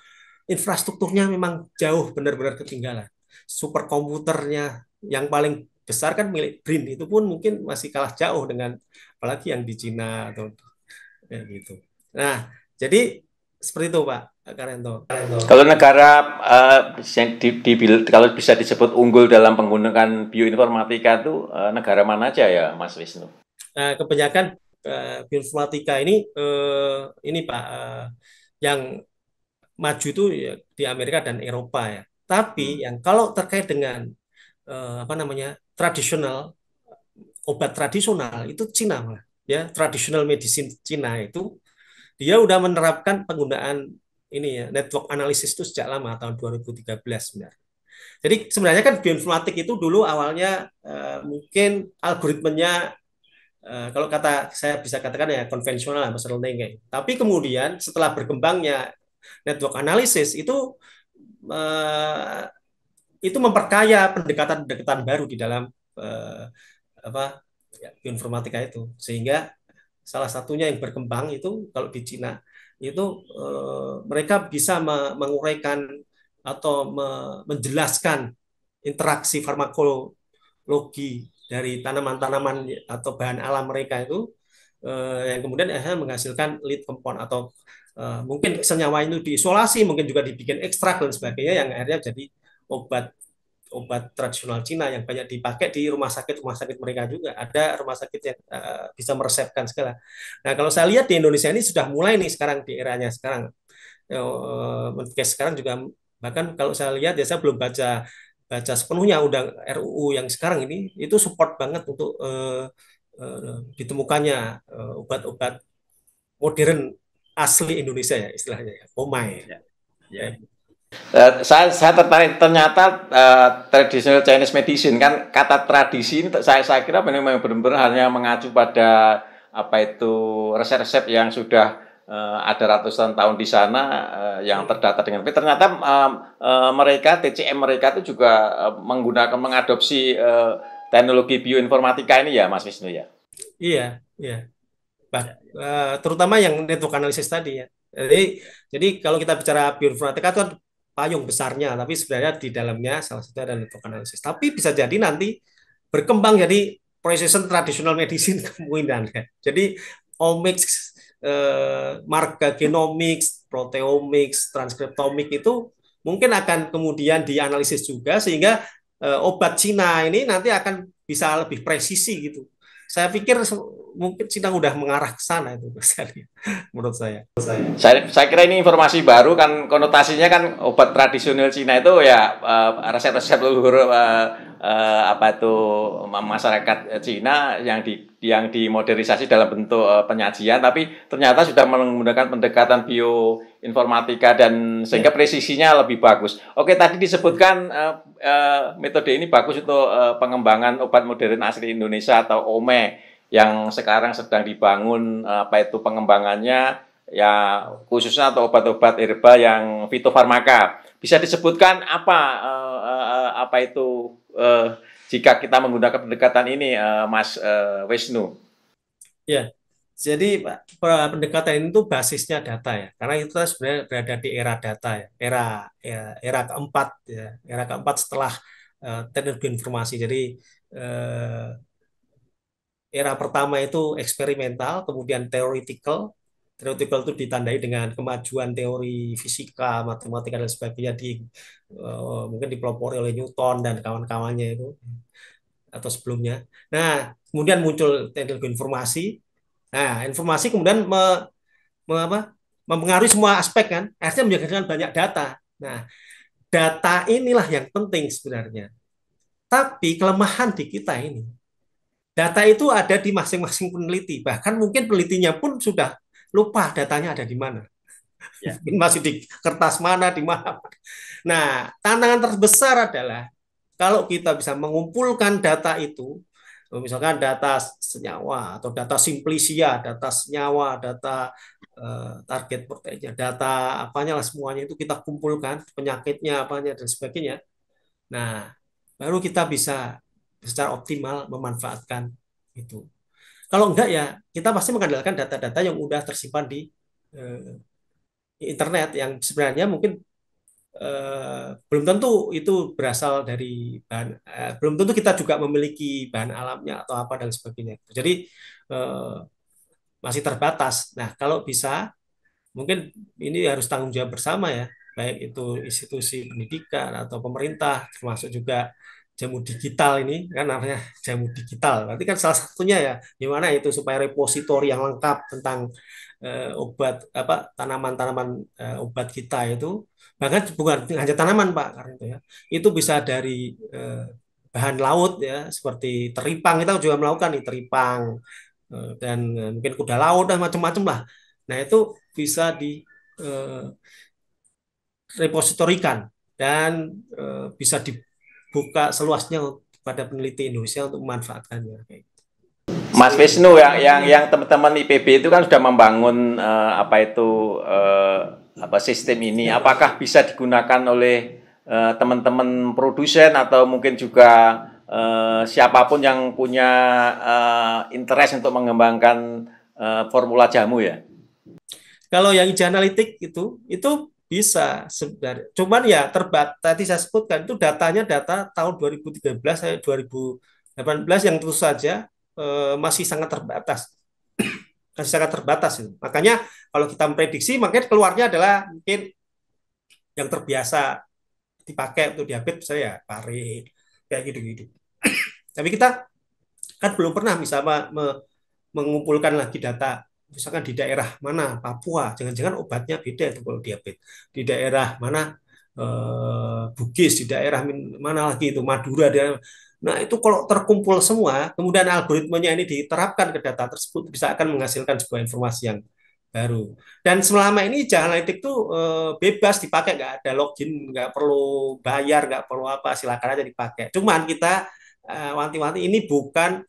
infrastrukturnya memang jauh benar-benar ketinggalan. Superkomputernya yang paling besar kan milik BRIN itu pun mungkin masih kalah jauh dengan apalagi yang di Cina atau gitu. Nah, jadi seperti itu Pak Karento. Kalau negara kalau bisa disebut unggul dalam penggunaan bioinformatika itu negara mana aja ya Mas Wisnu? Kebanyakan bioinformatika ini Pak yang maju itu ya di Amerika dan Eropa ya. Tapi yang kalau terkait dengan apa namanya tradisional obat tradisional itu Cina malah ya traditional medicine Cina itu dia udah menerapkan penggunaan ini ya network analysis itu sejak lama tahun 2013 sebenarnya. Jadi sebenarnya kan bioinformatik itu dulu awalnya mungkin algoritmenya kalau kata saya bisa katakan ya konvensional machine learning kayak. Tapi kemudian setelah berkembangnya network analysis uh, itu memperkaya pendekatan-pendekatan baru di dalam apa ya, bioinformatika itu sehingga salah satunya yang berkembang itu kalau di Cina itu mereka bisa menguraikan atau menjelaskan interaksi farmakologi dari tanaman-tanaman atau bahan alam mereka itu yang kemudian menghasilkan lead compound atau mungkin senyawa itu diisolasi, mungkin juga dibikin ekstrak dan sebagainya yang akhirnya jadi obat tradisional Cina yang banyak dipakai di rumah sakit mereka juga. Ada rumah sakit yang bisa meresepkan segala. Nah, kalau saya lihat di Indonesia ini sudah mulai nih sekarang di eranya sekarang. Sekarang juga bahkan kalau saya lihat ya saya belum baca sepenuhnya undang RUU yang sekarang ini itu support banget untuk ditemukannya obat-obat modern asli Indonesia ya istilahnya ya, Omai. Ya. Saya tertarik ternyata traditional Chinese medicine kan kata tradisi ini saya kira memang benar-benar hanya mengacu pada apa itu resep-resep yang sudah ada ratusan tahun di sana yang terdata dengan baik. Ternyata mereka TCM mereka itu juga mengadopsi teknologi bioinformatika ini ya Mas Wisnu ya. Iya. Terutama yang network analysis tadi ya. Jadi kalau kita bicara bioinformatika itu kan payung besarnya, tapi sebenarnya di dalamnya salah satu ada network analysis. Tapi bisa jadi nanti berkembang jadi precision traditional medicine kemungkinan. Jadi omics, marga genomics, proteomics, transkriptomik itu mungkin akan kemudian dianalisis juga sehingga obat Cina ini nanti akan bisa lebih presisi gitu. saya pikir mungkin Cina udah mengarah ke sana itu, Mas Ali, menurut saya. Saya kira ini informasi baru kan, konotasinya kan obat tradisional Cina itu ya resep-resep leluhur apa itu masyarakat Cina yang dimodernisasi dalam bentuk penyajian, tapi ternyata sudah menggunakan pendekatan bioinformatika dan sehingga presisinya lebih bagus. Oke, tadi disebutkan metode ini bagus untuk pengembangan obat modern asli Indonesia atau OME yang sekarang sedang dibangun apa itu pengembangannya ya, khususnya atau obat-obat herbal yang fitofarmaka. Bisa disebutkan apa itu jika kita menggunakan pendekatan ini, Mas Wisnu? Ya, jadi pendekatan itu basisnya data ya, karena itu sebenarnya berada di era data ya, era keempat ya, era keempat setelah teknologi informasi. Jadi eh, era pertama itu eksperimental, kemudian theoretical. Theoretical itu ditandai dengan kemajuan teori fisika, matematika dan sebagainya mungkin dipelopori oleh Newton dan kawan-kawannya itu atau sebelumnya. Nah, kemudian muncul teknologi informasi. Nah, informasi kemudian mempengaruhi semua aspek kan, akhirnya menjadikan banyak data. Nah, data inilah yang penting sebenarnya. Tapi kelemahan di kita ini, data itu ada di masing-masing peneliti. Bahkan mungkin penelitinya pun sudah lupa datanya ada di mana. Ya. Mungkin masih di kertas mana, di mana. Nah, tantangan terbesar adalah kalau kita bisa mengumpulkan data itu, misalkan data senyawa atau data simplisia, data senyawa, data target proteinnya, data apanya lah semuanya itu kita kumpulkan, penyakitnya apanya dan sebagainya. Nah, baru kita bisa secara optimal memanfaatkan itu. Kalau enggak ya kita pasti mengandalkan data-data yang udah tersimpan di eh, internet yang sebenarnya mungkin belum tentu itu berasal dari bahan, belum tentu kita juga memiliki bahan alamnya atau apa dan sebagainya. Jadi eh, masih terbatas. Nah, kalau bisa mungkin ini harus tanggung jawab bersama ya, baik itu institusi pendidikan atau pemerintah, termasuk juga jamu digital ini kan namanya jamu digital. Berarti kan salah satunya ya gimana itu supaya repositori yang lengkap tentang obat apa tanaman-tanaman obat kita itu bahkan bukan hanya tanaman Pak karena itu ya itu bisa dari bahan laut ya seperti teripang kita juga melakukan nih teripang dan mungkin kuda laut dan macam-macam lah. Nah itu bisa di repositorikan dan bisa dibuka seluasnya pada peneliti Indonesia untuk memanfaatkannya. Mas Wisnu, yang teman-teman IPB itu kan sudah membangun apa itu apa sistem ini. Apakah bisa digunakan oleh teman-teman produsen atau mungkin juga siapapun yang punya interest untuk mengembangkan formula jamu ya? Kalau yang hijau analitik itu bisa sebenarnya. Cuman ya tadi saya sebutkan itu datanya data tahun 2013 sampai 2018 yang tentu saja masih sangat terbatas. Masih sangat terbatas itu. Makanya kalau kita memprediksi makanya keluarnya adalah mungkin yang terbiasa dipakai untuk diabetes saya pare kayak gitu-gitu. Tapi kita kan belum pernah bisa mengumpulkan lagi data misalkan di daerah mana Papua jangan-jangan obatnya beda itu kalau diabetes di daerah mana Bugis di daerah mana lagi itu Madura daerah. Nah itu kalau terkumpul semua kemudian algoritmanya ini diterapkan ke data tersebut bisa akan menghasilkan sebuah informasi yang baru dan selama ini Java Analytics itu bebas dipakai nggak ada login nggak perlu bayar nggak perlu apa silakan aja dipakai cuman kita wanti-wanti ini bukan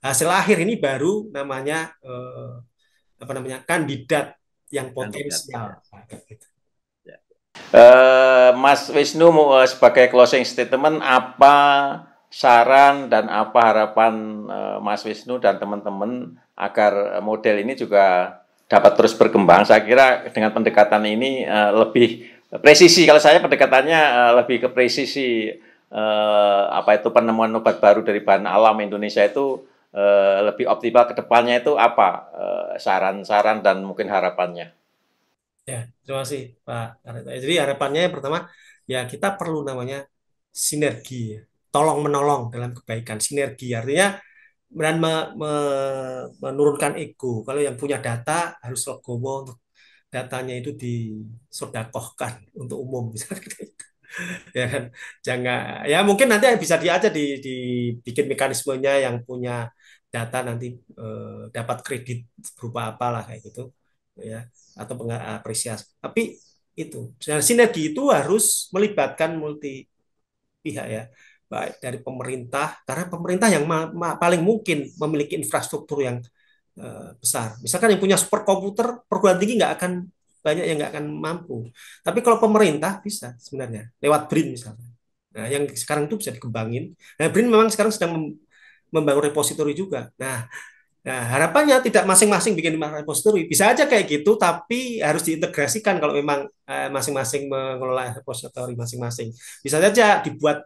hasil akhir ini baru namanya apa namanya kandidat yang potensial. Ya. Mas Wisnu sebagai closing statement apa saran dan apa harapan Mas Wisnu dan teman-teman agar model ini juga dapat terus berkembang? Saya kira dengan pendekatan ini lebih presisi. Kalau saya pendekatannya lebih ke presisi apa itu penemuan obat baru dari bahan alam Indonesia itu lebih optimal ke depannya itu apa saran-saran dan mungkin harapannya? Ya, terima kasih Pak. Jadi harapannya yang pertama ya kita perlu namanya sinergi, tolong menolong dalam kebaikan. Sinergi artinya dan menurunkan ego. Kalau yang punya data harus legowo untuk datanya itu disodakohkan untuk umum misalnya gitu. Ya kan, jangan, ya mungkin nanti bisa diaja dibikin mekanismenya yang punya data nanti dapat kredit berupa apalah kayak gitu ya, atau apresiasi, tapi itu sinergi itu harus melibatkan multi pihak ya, baik dari pemerintah, karena pemerintah yang paling mungkin memiliki infrastruktur yang besar. Misalkan yang punya superkomputer perguruan tinggi nggak akan banyak yang nggak akan mampu. Tapi kalau pemerintah bisa sebenarnya lewat BRIN misalnya. Nah, yang sekarang itu bisa dikembangin. Nah, BRIN memang sekarang sedang membangun repositori juga. Nah, harapannya tidak masing-masing bikin repository. Bisa aja kayak gitu, tapi harus diintegrasikan kalau memang masing-masing mengelola repository masing-masing. Bisa saja dibuat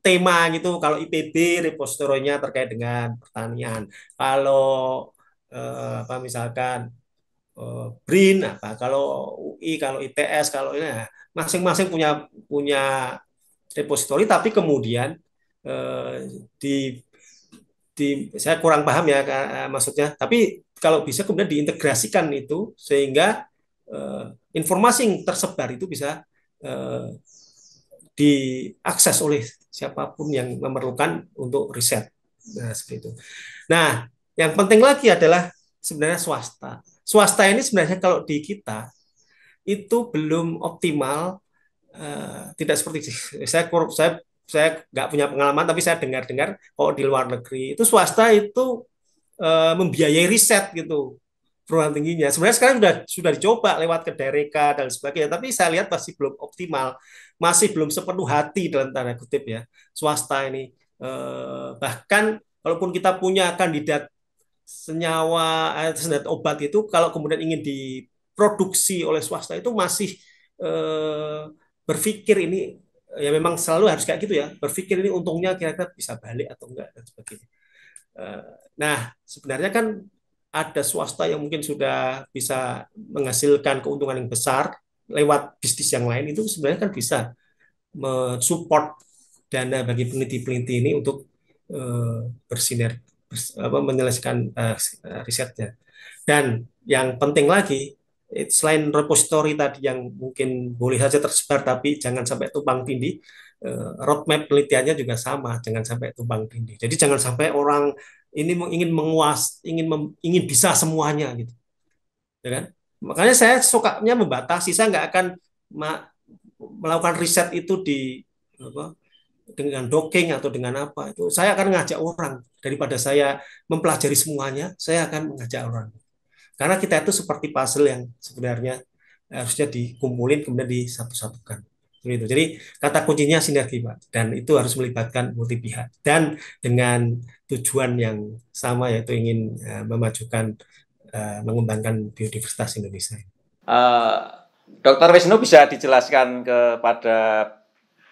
tema gitu. Kalau IPB repositorinya terkait dengan pertanian. Kalau apa misalkan BRIN apa, kalau UI, kalau ITS, kalau ini nah, masing-masing punya punya repositori, tapi kemudian eh, di saya kurang paham ya maksudnya, tapi kalau bisa kemudian diintegrasikan itu sehingga informasi yang tersebar itu bisa eh, diakses oleh siapapun yang memerlukan untuk riset. Nah, seperti itu. Nah, yang penting lagi adalah sebenarnya swasta. Swasta ini sebenarnya kalau di kita itu belum optimal, tidak seperti saya nggak punya pengalaman, tapi saya dengar-dengar kalau di luar negeri itu swasta itu membiayai riset gitu perguruan tingginya. Sebenarnya sekarang sudah dicoba lewat Kedereka dan sebagainya, tapi saya lihat masih belum optimal, masih belum sepenuh hati dalam tanda kutip ya swasta ini. Bahkan kalaupun kita punya kandidat senyawa senyawa obat itu, kalau kemudian ingin diproduksi oleh swasta itu masih berpikir ini ya memang selalu harus kayak gitu ya, berpikir ini untungnya kira-kira bisa balik atau enggak dan sebagainya. Nah, sebenarnya kan ada swasta yang mungkin sudah bisa menghasilkan keuntungan yang besar lewat bisnis yang lain, itu sebenarnya kan bisa mensupport dana bagi peneliti-peneliti ini untuk bersinergi menyelesaikan risetnya. Dan yang penting lagi, selain repository tadi yang mungkin boleh saja tersebar tapi jangan sampai tumpang tindih, roadmap penelitiannya juga sama, jangan sampai tumpang tindih. Jadi jangan sampai orang ini ingin ingin bisa semuanya gitu, ya kan? Makanya saya sukanya membatasi, saya nggak akan melakukan riset itu di apa, dengan docking atau dengan apa, itu saya akan ngajak orang daripada saya mempelajari semuanya, saya akan mengajak orang. Karena kita itu seperti puzzle yang sebenarnya harusnya dikumpulin kemudian disatu-satukan. Gitu. Jadi kata kuncinya sinergi, Pak. Dan itu harus melibatkan multi pihak. Dan dengan tujuan yang sama, yaitu ingin memajukan, mengembangkan biodiversitas Indonesia. Dr. Wisnu bisa dijelaskan kepada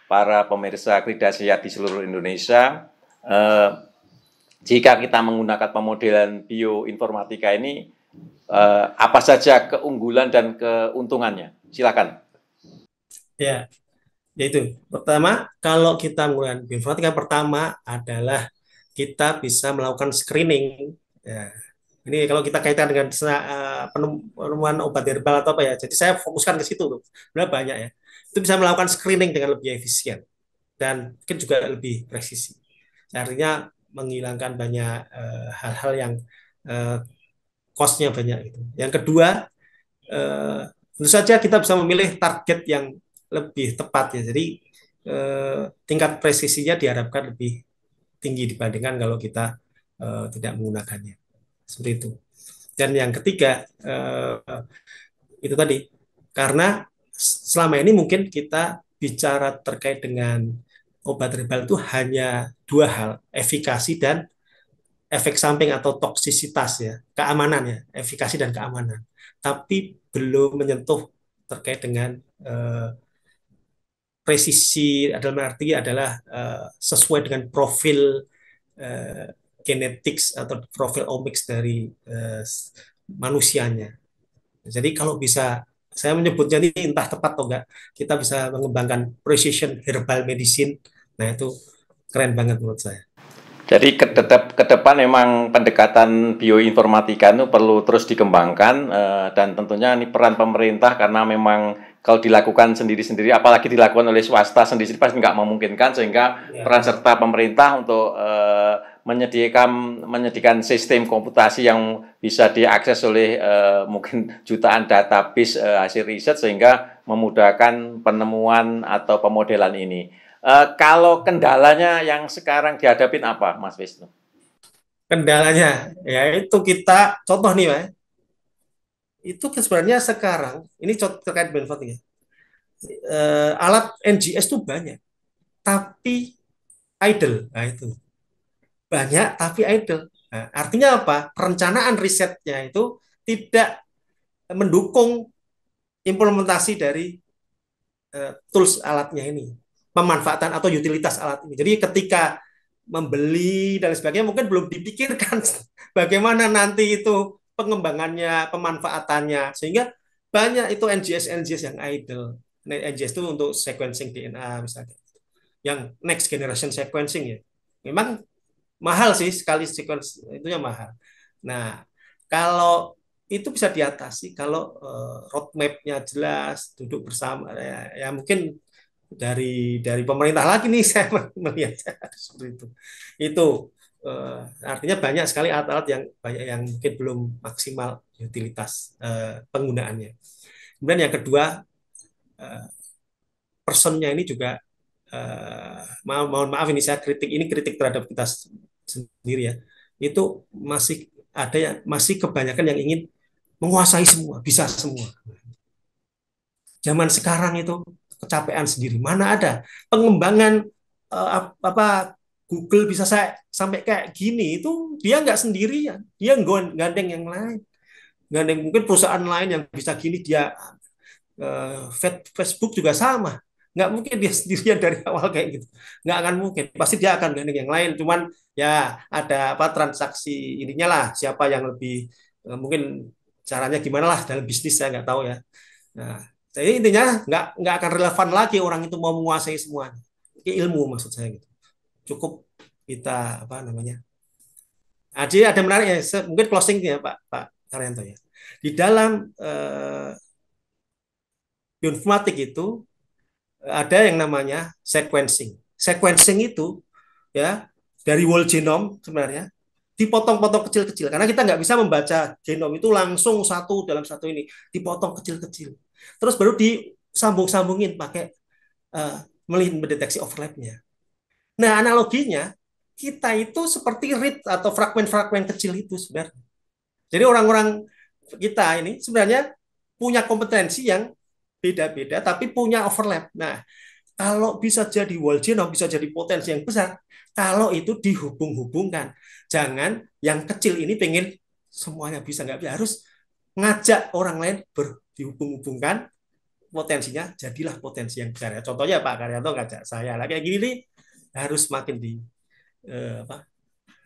para pemirsa Krida Sehat di seluruh Indonesia, jika kita menggunakan pemodelan bioinformatika ini, apa saja keunggulan dan keuntungannya? Silakan. Ya, yaitu pertama, kalau kita menggunakan bioinformatika, pertama adalah kita bisa melakukan screening. Ya, ini kalau kita kaitkan dengan penemuan obat herbal atau apa ya, jadi saya fokuskan ke situ tuh. Sebenarnya banyak ya. Itu bisa melakukan screening dengan lebih efisien dan mungkin juga lebih presisi. Artinya menghilangkan banyak hal-hal yang cost-nya banyak gitu. Yang kedua, tentu saja kita bisa memilih target yang lebih tepat ya. Jadi tingkat presisinya diharapkan lebih tinggi dibandingkan kalau kita tidak menggunakannya. Seperti itu. Dan yang ketiga, itu tadi, karena selama ini mungkin kita bicara terkait dengan obat herbal itu hanya dua hal, efikasi dan efek samping atau toksisitas ya, keamanan ya, efikasi dan keamanan. Tapi belum menyentuh terkait dengan presisi, dalam arti adalah sesuai dengan profil genetics atau profil omics dari manusianya. Jadi kalau bisa, saya menyebutnya ini entah tepat atau enggak, kita bisa mengembangkan precision herbal medicine. Nah itu keren banget menurut saya. Jadi ke depan memang pendekatan bioinformatika itu perlu terus dikembangkan, dan tentunya ini peran pemerintah, karena memang kalau dilakukan sendiri-sendiri, apalagi dilakukan oleh swasta sendiri pasti nggak memungkinkan, sehingga peran serta pemerintah untuk menyediakan sistem komputasi yang bisa diakses oleh mungkin jutaan database hasil riset, sehingga memudahkan penemuan atau pemodelan ini. Kalau kendalanya yang sekarang dihadapin apa, Mas Wisnu? Kendalanya, ya itu kita contoh nih, Mas. Itu sebenarnya sekarang ini terkait benchmarking ya. Alat NGS itu banyak, tapi idle. Nah itu banyak tapi idle. Nah, artinya apa? Perencanaan risetnya itu tidak mendukung implementasi dari tools alatnya ini, pemanfaatan atau utilitas alat ini. Jadi ketika membeli dan sebagainya mungkin belum dipikirkan bagaimana nanti itu pengembangannya, pemanfaatannya, sehingga banyak itu NGS yang idle. NGS itu untuk sequencing DNA misalnya, yang next generation sequencing ya, memang mahal sih, sekali sequence itunya mahal. Nah, kalau itu bisa diatasi kalau roadmap-nya jelas, duduk bersama, ya mungkin dari pemerintah lagi nih saya melihat seperti itu. Itu artinya banyak sekali alat-alat yang mungkin belum maksimal utilitas penggunaannya. Kemudian yang kedua, personnya ini juga mohon maaf ini saya kritik terhadap kita sendiri ya. Itu masih ada yang masih kebanyakan yang ingin menguasai semua, bisa semua. Zaman sekarang itu kecapean sendiri. Mana ada pengembangan Google bisa sampai kayak gini, itu dia nggak sendirian, dia gandeng yang lain, gandeng mungkin perusahaan lain yang bisa gini, dia Facebook juga sama, nggak mungkin dia sendirian dari awal kayak gitu, nggak akan mungkin, pasti dia akan gandeng yang lain, cuman ya ada transaksi ininya lah, siapa yang lebih mungkin caranya gimana lah dalam bisnis saya nggak tahu ya. Nah, jadi intinya nggak akan relevan lagi orang itu mau menguasai semuanya. Ilmu maksud saya gitu. Cukup kita jadi ada menarik ya, mungkin closing ya Pak Karyanto ya. Di dalam bioinformatik itu ada yang namanya sequencing. Sequencing itu ya dari whole genome sebenarnya dipotong-potong kecil-kecil, karena kita nggak bisa membaca genom itu langsung satu dalam satu ini, dipotong kecil-kecil. Terus baru disambung-sambungin pakai mendeteksi overlapnya. Nah, analoginya kita itu seperti read atau fragmen-fragmen kecil itu sebenarnya. Jadi orang-orang kita ini sebenarnya punya kompetensi yang beda-beda tapi punya overlap. Nah, kalau bisa jadi whole genome, bisa jadi potensi yang besar kalau itu dihubung-hubungkan. Jangan yang kecil ini pengen semuanya bisa, nggak bisa, harus ngajak orang lain dihubung-hubungkan, potensinya jadilah potensi yang besar. Contohnya Pak Karyanto ngajak saya lah kayak gini nih, harus makin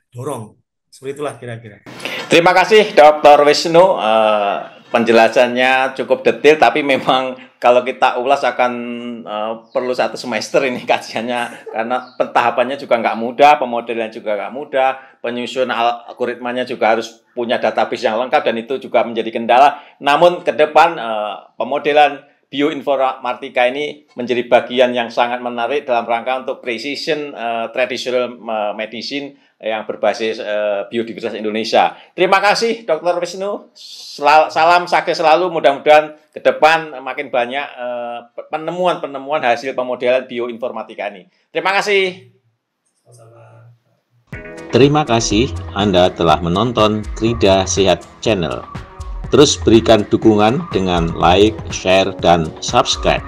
dorong. Seperti itulah kira-kira. Terima kasih Dr. Wisnu, penjelasannya cukup detail, tapi memang kalau kita ulas akan perlu 1 semester ini kajiannya, karena tahapannya juga nggak mudah, pemodelan juga nggak mudah, penyusunan algoritmanya juga harus punya database yang lengkap, dan itu juga menjadi kendala. Namun ke depan pemodelan bioinformatika ini menjadi bagian yang sangat menarik dalam rangka untuk precision traditional medicine yang berbasis biodiversitas Indonesia. Terima kasih Dr. Wisnu. Salam sukses selalu. Mudah-mudahan ke depan makin banyak penemuan-penemuan hasil pemodelan bioinformatika ini. Terima kasih. Terima kasih Anda telah menonton Krida Sehat Channel. Terus berikan dukungan dengan like, share, dan subscribe.